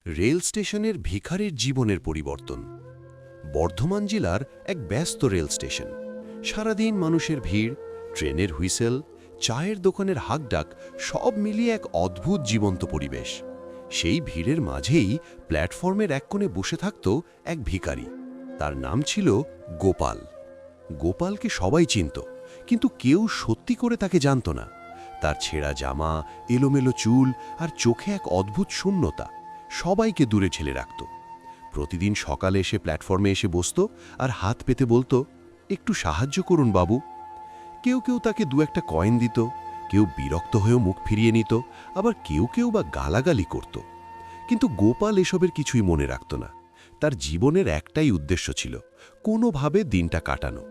Rail স্টেশনের ভিখারির জীবনের পরিবর্তন। বর্ধমান জেলার এক ব্যস্ত রেল স্টেশন। সারাদিন মানুষের ভিড়, ট্রেনের হুইসেল, চায়ের দোকানের হাঁকডাক সব মিলিয়ে এক অদ্ভুত জীবন্ত পরিবেশ। সেই ভিড়ের মাঝেই প্ল্যাটফর্মের এক কোণে বসে থাকত এক ভিখারি। তার নাম ছিল গোপাল। গোপালকে সবাই চিনত, কিন্তু কেউ সত্যি করে তাকে জানত না। তার ছেঁড়া জামা, এলোমেলো চুল আর চোখে এক অদ্ভুত শূন্যতা সবাইকে দূরে ঠেলে রাখত। প্রতিদিন সকালে এসে প্ল্যাটফর্মে এসে বসত আর হাত পেতে বলতো, একটু সাহায্য করুন বাবু। কেউ কেউ তাকে দু একটা কয়েন দিত, কেউ বিরক্ত হয়েও মুখ ফিরিয়ে নিত, আবার কেউ কেউ বা গালাগালি করত। কিন্তু গোপাল এসবের কিছুই মনে রাখত না। তার জীবনের একটাই উদ্দেশ্য ছিল, কোনোভাবে দিনটা কাটানো।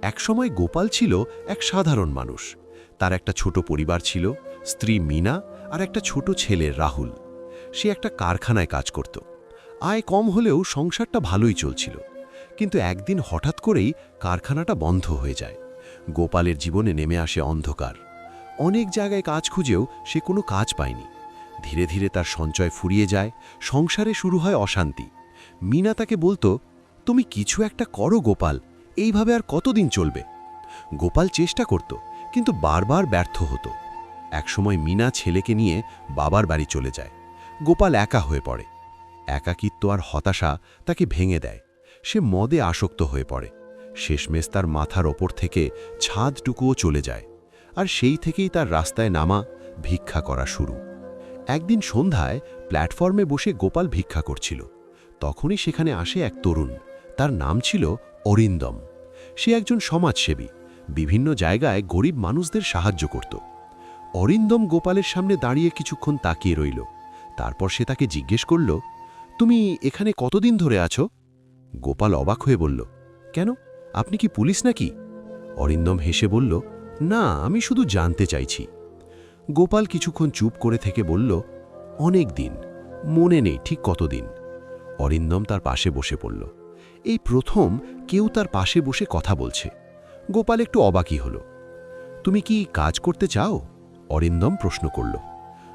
একসময় গোপাল ছিল এক সাধারণ মানুষ। তার একটা ছোট পরিবার ছিল, স্ত্রী মিনা আর একটা ছোট ছেলে রাহুল। সে একটা কারখানায় কাজ করত। আয় কম হলেও সংসারটা ভালোই চলছিল। কিন্তু একদিন হঠাৎ করেই কারখানাটা বন্ধ হয়ে যায়। গোপালের জীবনে নেমে আসে অন্ধকার। অনেক জায়গায় কাজ খুঁজেও সে কোনো কাজ পায়নি। ধীরে ধীরে তার সঞ্চয় ফুরিয়ে যায়, সংসারে শুরু হয় অশান্তি। মিনা তাকে বলতো, তুমি কিছু একটা করো গোপাল, এইভাবে আর কতদিন চলবে? গোপাল চেষ্টা করত, কিন্তু বারবার ব্যর্থ হতো। একসময় মিনা ছেলেকে নিয়ে বাবার বাড়ি চলে যায়। গোপাল একা হয়ে পড়ে। একাকিত্ব আর হতাশা তাকে ভেঙে দেয়। সে মদে আসক্ত হয়ে পড়ে। শেষমেশ তার মাথার ওপর থেকে ছাদটুকুও চলে যায়। আর সেই থেকেই তার রাস্তায় নামা, ভিক্ষা করা শুরু। একদিন সন্ধ্যায় প্ল্যাটফর্মে বসে গোপাল ভিক্ষা করছিল। তখনই সেখানে আসে এক তরুণ। তার নাম ছিল অরিন্দম। সে একজন সমাজসেবী, বিভিন্ন জায়গায় গরিব মানুষদের সাহায্য করত। অরিন্দম গোপালের সামনে দাঁড়িয়ে কিছুক্ষণ তাকিয়ে রইল। তারপর সে তাকে জিজ্ঞেস করল, তুমি এখানে কতদিন ধরে আছো? গোপাল অবাক হয়ে বলল, কেন, আপনি কি পুলিশ নাকি? অরিন্দম হেসে বলল, না, আমি শুধু জানতে চাইছি। গোপাল কিছুক্ষণ চুপ করে থেকে বলল, অনেক দিন, মনে নেই ঠিক কতদিন। অরিন্দম তার পাশে বসে পড়ল। এই প্রথম কেউ তার পাশে বসে কথা বলছে। গোপাল একটু অবাকই হল। তুমি কি কাজ করতে চাও? অরিন্দম প্রশ্ন করল।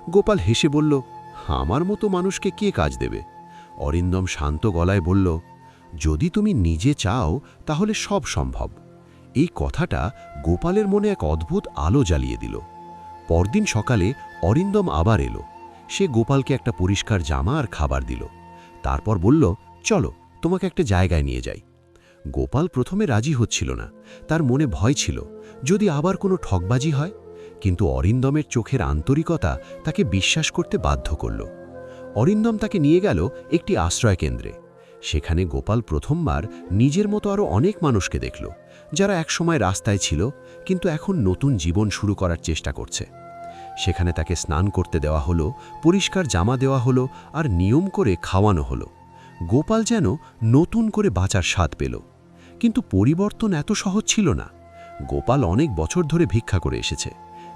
গোপাল হেসে বলল, আমার মতো মানুষকে কে কাজ দেবে? অরিন্দম শান্ত গলায় বলল, যদি তুমি নিজে চাও তাহলে সব সম্ভব। এই কথাটা গোপালের মনে এক অদ্ভুত আলো জ্বালিয়ে দিল। পরদিন সকালে অরিন্দম আবার এলো। সে গোপালকে একটা পরিষ্কার জামা আর খাবার দিল। তারপর বলল, চলো, তোমাকে একটা জায়গায় নিয়ে যাই। গোপাল প্রথমে রাজি হচ্ছিল না। তার মনে ভয় ছিল, যদি আবার কোনো ঠকবাজি হয়। কিন্তু অরিন্দমের চোখের আন্তরিকতা তাকে বিশ্বাস করতে বাধ্য করল। অরিন্দম তাকে নিয়ে গেল একটি আশ্রয়কেন্দ্রে। সেখানে গোপাল প্রথমবার নিজের মতো আরও অনেক মানুষকে দেখল, যারা একসময় রাস্তায় ছিল কিন্তু এখন নতুন জীবন শুরু করার চেষ্টা করছে। সেখানে তাকে স্নান করতে দেওয়া হলো, পরিষ্কার জামা দেওয়া হলো আর নিয়ম করে খাওয়ানো হলো। গোপাল যেন নতুন করে বাঁচার স্বাদ পেল। কিন্তু পরিবর্তন এত সহজ ছিল না। গোপাল অনেক বছর ধরে ভিক্ষা করে এসেছে।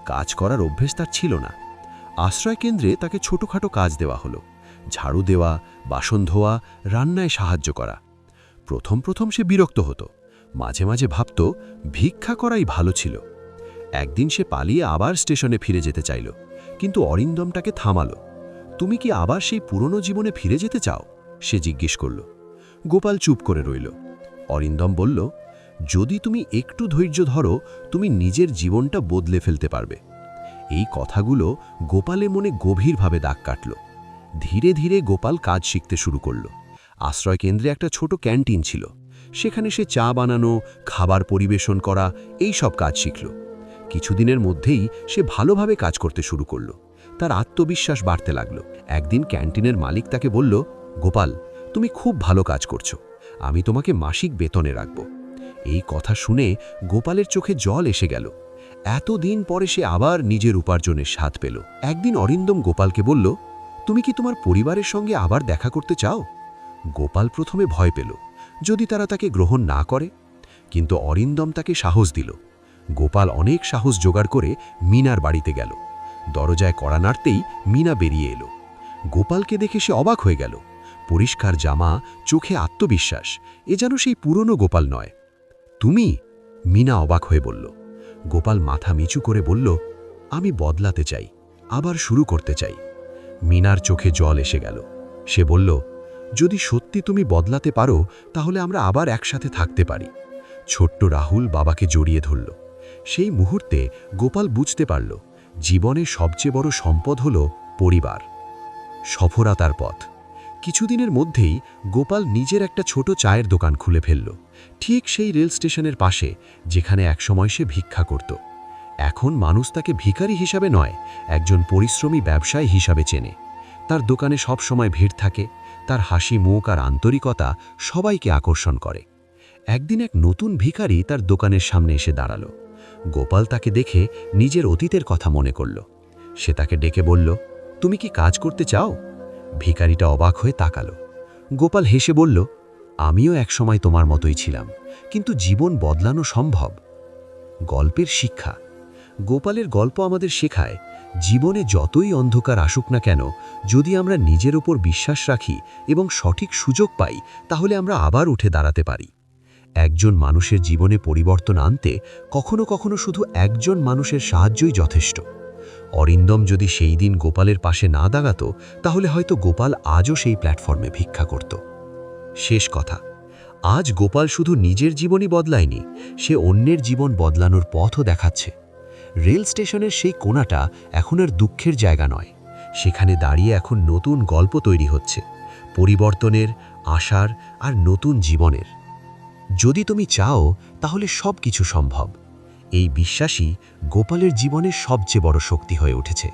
কাজ করার অভ্যেস তার ছিল না। আশ্রয়কেন্দ্রে তাকে ছোটখাটো কাজ দেওয়া হলো, ঝাড়ু দেওয়া, বাসন ধোয়া, রান্নায় সাহায্য করা। প্রথম প্রথম সে বিরক্ত হতো, মাঝে মাঝে ভাবত ভিক্ষা করাই ভালো ছিল। একদিন সে পালিয়ে আবার স্টেশনে ফিরে যেতে চাইল, কিন্তু অরিন্দম তাকে থামালো। তুমি কি আবার সেই পুরনো জীবনে ফিরে যেতে চাও? সে জিজ্ঞেস করল। গোপাল চুপ করে রইল। অরিন্দম বলল, যদি তুমি একটু ধৈর্য ধরো, তুমি নিজের জীবনটা বদলে ফেলতে পারবে। এই কথাগুলো গোপালের মনে গভীরভাবে দাগ কাটল। ধীরে ধীরে গোপাল কাজ শিখতে শুরু করল। আশ্রয়কেন্দ্রে একটা ছোট ক্যান্টিন ছিল। সেখানে সে চা বানানো, খাবার পরিবেশন করা, এই সব কাজ শিখল। কিছুদিনের মধ্যেই সে ভালোভাবে কাজ করতে শুরু করল। তার আত্মবিশ্বাস বাড়তে লাগল। একদিন ক্যান্টিনের মালিক তাকে বলল, গোপাল, তুমি খুব ভালো কাজ করছো, আমি তোমাকে মাসিক বেতনে রাখব। এই কথা শুনে গোপালের চোখে জল এসে গেল। এতদিন পরে সে আবার নিজের উপার্জনের স্বাদ পেল। একদিন অরিন্দম গোপালকে বলল, তুমি কি তোমার পরিবারের সঙ্গে আবার দেখা করতে চাও? গোপাল প্রথমে ভয় পেল, যদি তারা তাকে গ্রহণ না করে। কিন্তু অরিন্দম তাকে সাহস দিল। গোপাল অনেক সাহস জোগাড় করে মিনার বাড়িতে গেল। দরজায় কড়া নাড়তেই মিনা বেরিয়ে এলো। গোপালকে দেখে সে অবাক হয়ে গেল। পরিষ্কার জামা, চোখে আত্মবিশ্বাস, এ যেন সেই পুরনো গোপাল নয়। তুমি? মিনা অবাক হয়ে বলল। গোপাল মাথা নিচু করে বলল, আমি বদলাতে চাই, আবার শুরু করতে চাই। মিনার চোখে জল এসে গেল। সে বলল, যদি সত্যি তুমি বদলাতে পারো তাহলে আমরা আবার একসাথে থাকতে পারি। ছোট্ট রাহুল বাবাকে জড়িয়ে ধরল। সেই মুহূর্তে গোপাল বুঝতে পারল, জীবনের সবচেয়ে বড় সম্পদ হল পরিবার। সফলতার পথ। কিছুদিনের মধ্যেই গোপাল নিজের একটা ছোট চায়ের দোকান খুলে ফেলল, ঠিক সেই রেল স্টেশনের পাশে যেখানে একসময় সে ভিক্ষা করত। এখন মানুষ তাকে ভিখারি হিসাবে নয়, একজন পরিশ্রমী ব্যবসায়ী হিসাবে চেনে। তার দোকানে সব সময় ভিড় থাকে, তার হাসি মুখ আর আন্তরিকতা সবাইকে আকর্ষণ করে। একদিন এক নতুন ভিখারি তার দোকানের সামনে এসে দাঁড়াল। গোপাল তাকে দেখে নিজের অতীতের কথা মনে করল। সে তাকে ডেকে বলল, তুমি কি কাজ করতে চাও? ভিখারিটা অবাক হয়ে তাকালো। গোপাল হেসে বলল, আমিও একসময় তোমার মতোই ছিলাম, কিন্তু জীবন বদলানো সম্ভব। গল্পের শিক্ষা। গোপালের গল্প আমাদের শেখায়, জীবনে যতই অন্ধকার আসুক না কেন, যদি আমরা নিজের ওপর বিশ্বাস রাখি এবং সঠিক সুযোগ পাই, তাহলে আমরা আবার উঠে দাঁড়াতে পারি। একজন মানুষের জীবনে পরিবর্তন আনতে কখনো কখনো শুধু একজন মানুষের সাহায্যই যথেষ্ট। অরিন্দম যদি সেই দিন গোপালের পাশে না দাঁড়াতো, তাহলে হয়তো গোপাল আজও সেই প্ল্যাটফর্মে ভিক্ষা করত। শেষ কথা, আজ গোপাল শুধু নিজের জীবনই বদলায়নি, সে অন্যের জীবন বদলানোর পথও দেখাচ্ছে। রেল স্টেশনের সেই কোণাটা এখন আর দুঃখের জায়গা নয়, সেখানে দাঁড়িয়ে এখন নতুন গল্প তৈরি হচ্ছে, পরিবর্তনের, আশার আর নতুন জীবনের। যদি তুমি চাও তাহলে সব কিছু সম্ভব। এই বিশ্বাসই গোপালের জীবনের সবচেয়ে বড় শক্তি হয়ে উঠেছে।